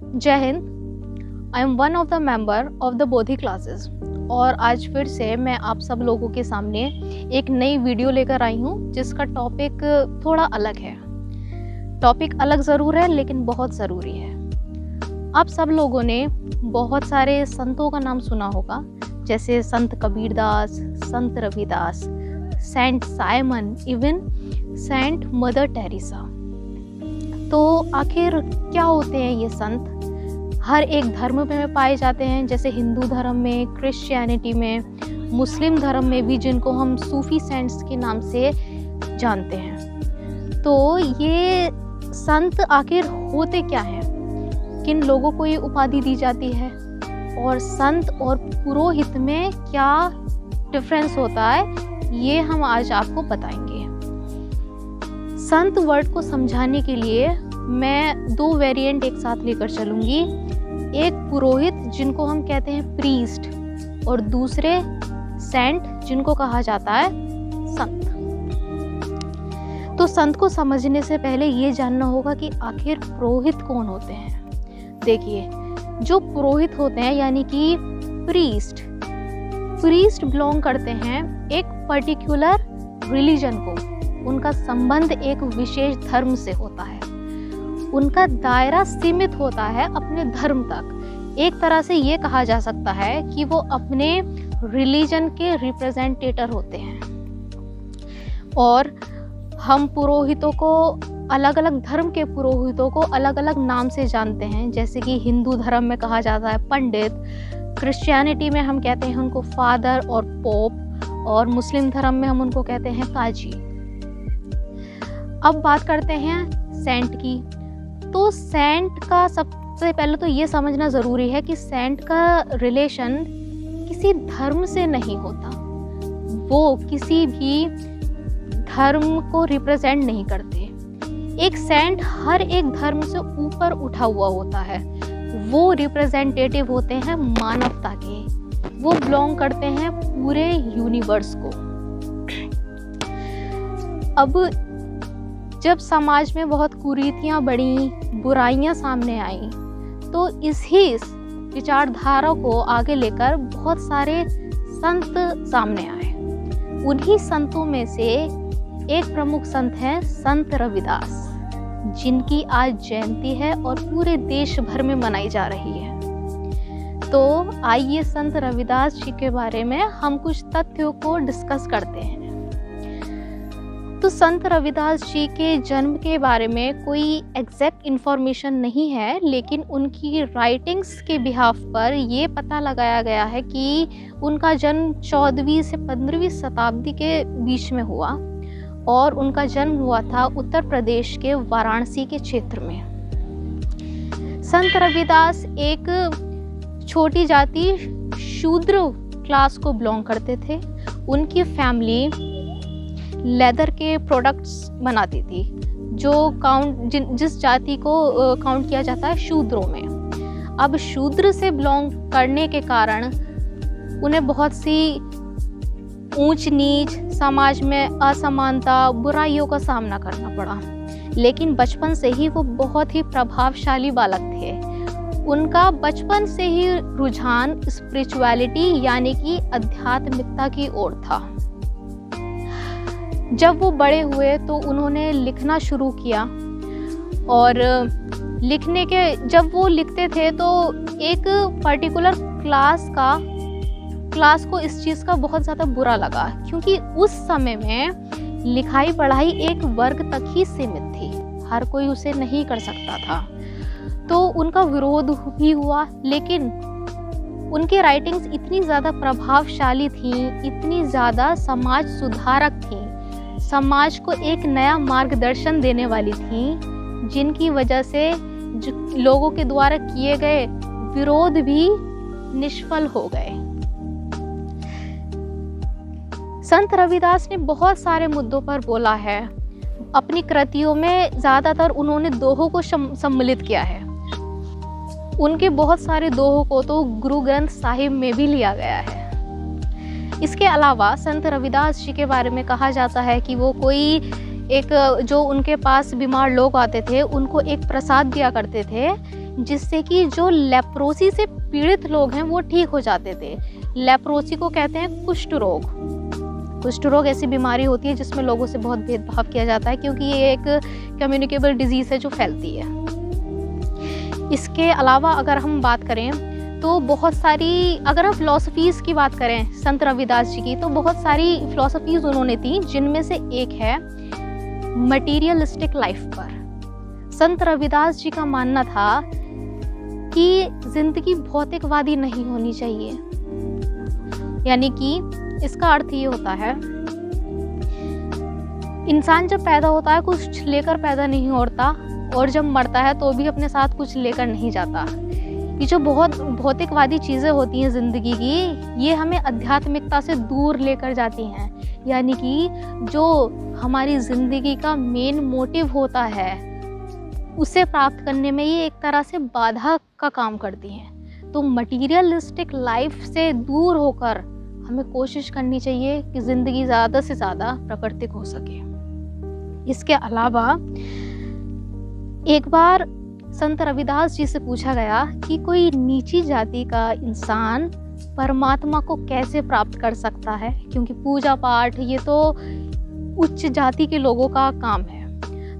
जय Hind. I am one of the member of the Bodhi classes और आज फिर से मैं आप सब लोगों के सामने एक नई वीडियो लेकर आई हूँ जिसका टॉपिक थोड़ा अलग है। टॉपिक अलग ज़रूर है लेकिन बहुत ज़रूरी है। आप सब लोगों ने बहुत सारे संतों का नाम सुना होगा, जैसे Sant Kabirdas, Sant Ravidas, saint Simon, even saint mother Teresa. तो आखिर क्या होते हैं ये संत? हर एक धर्म में पाए जाते हैं, जैसे हिंदू धर्म में, क्रिश्चियनिटी में, मुस्लिम धर्म में भी, जिनको हम सूफी सेंट्स के नाम से जानते हैं। तो ये संत आखिर होते क्या हैं? किन लोगों को ये उपाधि दी जाती है? और संत और पुरोहित में क्या डिफरेंस होता है, ये हम आज आपको बताएंगे। संत वर्ड को समझाने के लिए मैं दो वेरिएंट एक साथ लेकर चलूंगी। एक पुरोहित, जिनको हम कहते हैं प्रीस्ट, और दूसरे सेंट, जिनको कहा जाता है संत। तो संत को समझने से पहले ये जानना होगा कि आखिर पुरोहित कौन होते हैं। देखिए, जो पुरोहित होते हैं यानी कि प्रीस्ट बिलोंग करते हैं एक पर्टिकुलर रिलीजन को। उनका संबंध एक विशेष धर्म से होता है। उनका दायरा सीमित होता है अपने धर्म तक। एक तरह से ये कहा जा सकता है कि वो अपने रिलीजन के रिप्रेजेंटेटर होते हैं। और हम पुरोहितों को, अलग अलग धर्म के पुरोहितों को अलग अलग नाम से जानते हैं। जैसे कि हिंदू धर्म में कहा जाता है पंडित, क्रिश्चियनिटी में हम कहते हैं उनको फादर और पोप, और मुस्लिम धर्म में हम उनको कहते हैं काजी। अब बात करते हैं सेंट की। तो सेंट का सबसे पहले तो ये समझना ज़रूरी है कि सेंट का रिलेशन किसी धर्म से नहीं होता। वो किसी भी धर्म को रिप्रेजेंट नहीं करते। एक सेंट हर एक धर्म से ऊपर उठा हुआ होता है। वो रिप्रेजेंटेटिव होते हैं मानवता के। वो बिलोंग करते हैं पूरे यूनिवर्स को। अब जब समाज में बहुत कुरीतियाँ बढ़ी, बुराइयाँ सामने आई, तो इसी विचारधारा को आगे लेकर बहुत सारे संत सामने आए। उन्हीं संतों में से एक प्रमुख संत हैं संत रविदास, जिनकी आज जयंती है और पूरे देश भर में मनाई जा रही है। तो आइए संत रविदास जी के बारे में हम कुछ तथ्यों को डिस्कस करते हैं। तो संत रविदास जी के जन्म के बारे में कोई एग्जैक्ट इन्फॉर्मेशन नहीं है, लेकिन उनकी राइटिंग्स के बिहाफ पर ये पता लगाया गया है कि उनका जन्म 14वीं से 15वीं शताब्दी के बीच में हुआ, और उनका जन्म हुआ था उत्तर प्रदेश के वाराणसी के क्षेत्र में। संत रविदास एक छोटी जाति शूद्र क्लास को बिलोंग करते थे। उनकी फैमिली लेदर के प्रोडक्ट्स बनाती थी, जो जिस जाति को काउंट किया जाता है शूद्रों में। अब शूद्र से बिलोंग करने के कारण उन्हें बहुत सी ऊंच नीच, समाज में असमानता, बुराइयों का सामना करना पड़ा। लेकिन बचपन से ही वो बहुत ही प्रभावशाली बालक थे। उनका बचपन से ही रुझान स्पिरिचुअलिटी यानी कि आध्यात्मिकता की ओर था। जब वो बड़े हुए तो उन्होंने लिखना शुरू किया, और जब वो लिखते थे तो एक पर्टिकुलर क्लास को इस चीज़ का बहुत ज़्यादा बुरा लगा, क्योंकि उस समय में लिखाई पढ़ाई एक वर्ग तक ही सीमित थी। हर कोई उसे नहीं कर सकता था। तो उनका विरोध भी हुआ, लेकिन उनकी राइटिंग्स इतनी ज़्यादा प्रभावशाली थी, इतनी ज़्यादा समाज सुधारक थी, समाज को एक नया मार्गदर्शन देने वाली थी, जिनकी वजह से लोगों के द्वारा किए गए विरोध भी निष्फल हो गए। संत रविदास ने बहुत सारे मुद्दों पर बोला है। अपनी कृतियों में ज़्यादातर उन्होंने दोहों को सम्मिलित किया है। उनके बहुत सारे दोहों को तो गुरु ग्रंथ साहिब में भी लिया गया है। इसके अलावा संत रविदास जी के बारे में कहा जाता है कि वो जो उनके पास बीमार लोग आते थे उनको एक प्रसाद दिया करते थे जिससे कि जो लेप्रोसी से पीड़ित लोग हैं वो ठीक हो जाते थे। लेप्रोसी को कहते हैं कुष्ठ रोग। कुष्ठ रोग ऐसी बीमारी होती है जिसमें लोगों से बहुत भेदभाव किया जाता है, क्योंकि ये एक कम्युनिकेबल डिजीज़ है जो फैलती है। इसके अलावा अगर हम बात करें तो बहुत सारी, अगर हम फ़िलॉसफीज़ की बात करें संत रविदास जी की, तो बहुत सारी फ़िलॉसफीज़ उन्होंने दी, जिनमें से एक है मटीरियलिस्टिक लाइफ पर। संत रविदास जी का मानना था कि ज़िंदगी भौतिकवादी नहीं होनी चाहिए। यानी कि इसका अर्थ ये होता है, इंसान जब पैदा होता है कुछ लेकर पैदा नहीं होता, और जब मरता है तो भी अपने साथ कुछ लेकर नहीं जाता। ये जो बहुत भौतिकवादी चीज़ें होती हैं ज़िंदगी की, ये हमें आध्यात्मिकता से दूर लेकर जाती हैं। यानी कि जो हमारी ज़िंदगी का मेन मोटिव होता है उसे प्राप्त करने में ये एक तरह से बाधा का काम करती हैं। तो मटीरियलिस्टिक लाइफ से दूर होकर हमें कोशिश करनी चाहिए कि ज़िंदगी ज़्यादा से ज़्यादा प्राकृतिक हो सके। इसके अलावा एक बार संत रविदास जी से पूछा गया कि कोई नीची जाति का इंसान परमात्मा को कैसे प्राप्त कर सकता है, क्योंकि पूजा पाठ ये तो उच्च जाति के लोगों का काम है।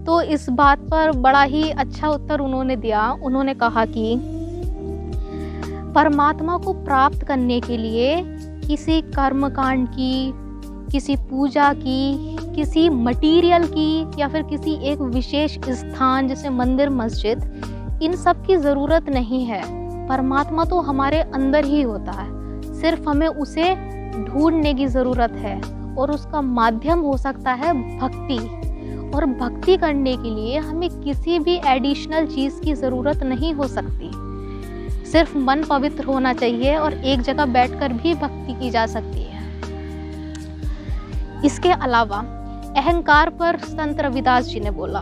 तो इस बात पर बड़ा ही अच्छा उत्तर उन्होंने दिया। उन्होंने कहा कि परमात्मा को प्राप्त करने के लिए किसी कर्मकांड की, किसी पूजा की, किसी मटीरियल की, या फिर किसी एक विशेष स्थान जैसे मंदिर मस्जिद, इन सब की ज़रूरत नहीं है। परमात्मा तो हमारे अंदर ही होता है, सिर्फ हमें उसे ढूंढने की ज़रूरत है। और उसका माध्यम हो सकता है भक्ति। और भक्ति करने के लिए हमें किसी भी एडिशनल चीज़ की ज़रूरत नहीं हो सकती। सिर्फ मन पवित्र होना चाहिए और एक जगह बैठकर भी भक्ति की जा सकती है। इसके अलावा अहंकार पर संत रविदास जी ने बोला।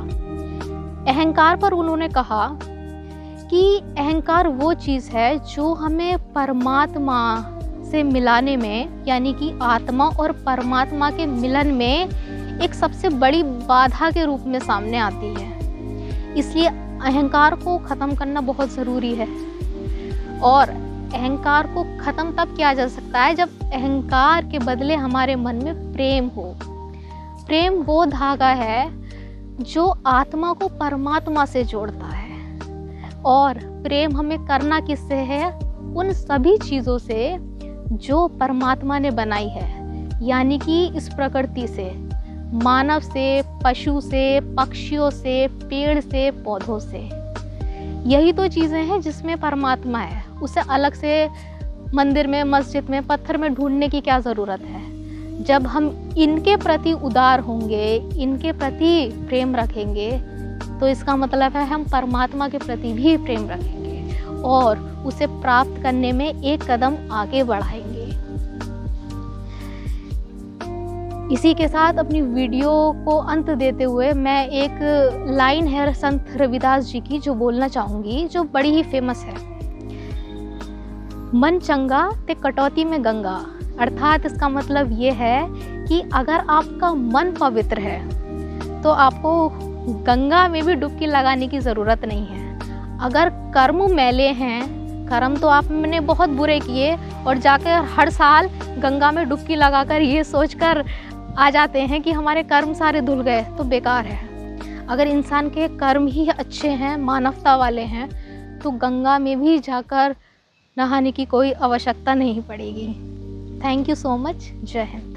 अहंकार पर उन्होंने कहा कि अहंकार वो चीज़ है जो हमें परमात्मा से मिलाने में, यानी कि आत्मा और परमात्मा के मिलन में एक सबसे बड़ी बाधा के रूप में सामने आती है। इसलिए अहंकार को ख़त्म करना बहुत ज़रूरी है। और अहंकार को ख़त्म तब किया जा सकता है जब अहंकार के बदले हमारे मन में प्रेम हो। प्रेम वो धागा है जो आत्मा को परमात्मा से जोड़ता है। और प्रेम हमें करना किससे है? उन सभी चीज़ों से जो परमात्मा ने बनाई है, यानी कि इस प्रकृति से, मानव से, पशु से, पक्षियों से, पेड़ से, पौधों से। यही तो चीज़ें हैं जिसमें परमात्मा है। उसे अलग से मंदिर में, मस्जिद में, पत्थर में ढूंढने की क्या ज़रूरत है? जब हम इनके प्रति उदार होंगे, इनके प्रति प्रेम रखेंगे, तो इसका मतलब है हम परमात्मा के प्रति भी प्रेम रखेंगे और उसे प्राप्त करने में एक कदम आगे बढ़ाएंगे। इसी के साथ अपनी वीडियो को अंत देते हुए मैं एक लाइन है संत रविदास जी की जो बोलना चाहूँगी, जो बड़ी ही फेमस है। मन चंगा ते कटौती में गंगा। अर्थात इसका मतलब ये है कि अगर आपका मन पवित्र है तो आपको गंगा में भी डुबकी लगाने की ज़रूरत नहीं है। अगर कर्म मैले हैं, कर्म तो आपने बहुत बुरे किए और जाकर हर साल गंगा में डुबकी लगाकर ये सोचकर आ जाते हैं कि हमारे कर्म सारे धुल गए, तो बेकार है। अगर इंसान के कर्म ही अच्छे हैं, मानवता वाले हैं, तो गंगा में भी जाकर नहाने की कोई आवश्यकता नहीं पड़ेगी। Thank you so much. जय हिंद।